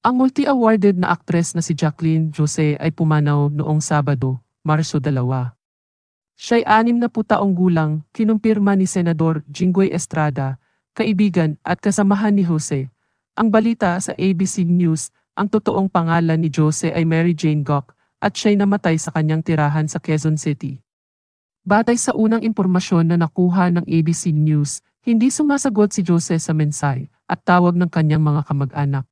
Ang multi-awarded na aktres na si Jacqueline Jose ay pumanaw noong Sabado, Marso 2. Siya'y 60 taong gulang, kinumpirma ni Senador Jinggoy Estrada, kaibigan at kasamahan ni Jose. Ang balita sa ABC News, ang totoong pangalan ni Jose ay Mary Jane Goc at siya'y namatay sa kanyang tirahan sa Quezon City. Batay sa unang impormasyon na nakuha ng ABC News, hindi sumasagot si Jose sa mensahe at tawag ng kanyang mga kamag-anak.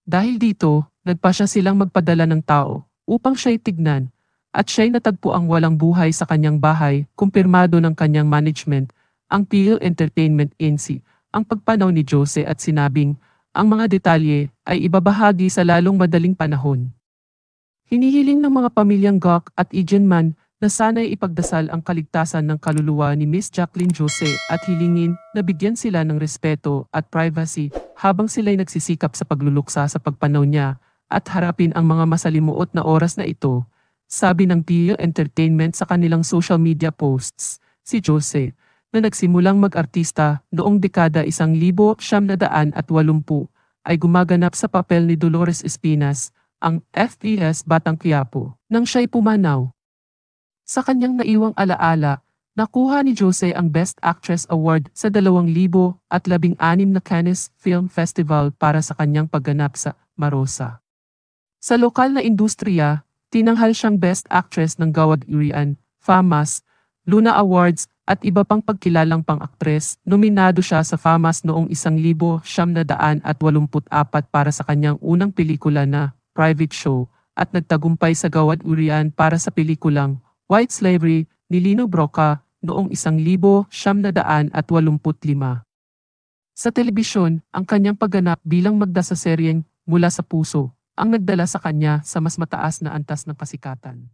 Dahil dito, nagpasya silang magpadala ng tao upang siya'y tignan at siya'y natagpo ang walang buhay sa kanyang bahay, kumpirmado ng kanyang management, ang PL Entertainment Inc., ang pagpanaw ni Jose at sinabing, ang mga detalye ay ibabahagi sa lalong madaling panahon. Hinihiling ng mga pamilyang Goc at Eganman na sana'y ipagdasal ang kaligtasan ng kaluluwa ni Miss Jacqueline Jose at hilingin na bigyan sila ng respeto at privacy habang sila'y nagsisikap sa pagluluksa sa pagpanaw niya at harapin ang mga masalimuot na oras na ito, sabi ng PL Entertainment sa kanilang social media posts. Si Jose, na nagsimulang mag-artista noong dekada 1980 ay gumaganap sa papel ni Dolores Espinas, ang FPS Batang Quiapo, nang siya'y pumanaw. Sa kanyang naiwang alaala, nakuha ni Jose ang Best Actress Award sa 2016 na Cannes Film Festival para sa kanyang pagganap sa Marosa. Sa lokal na industriya, tinanghal siyang Best Actress ng Gawad Irian, FAMAS, Luna Awards at iba pang pagkilalang pang-aktres. Nominado siya sa FAMAS noong 1984 para sa kanyang unang pelikula na Private Show at nagtagumpay sa Gawad Irian para sa pelikulang White Slavery ni Lino Brocka noong 1985. Sa telebisyon, ang kanyang pagganap bilang Magda sa seryeng Mula sa Puso ang nagdala sa kanya sa mas mataas na antas ng kasikatan.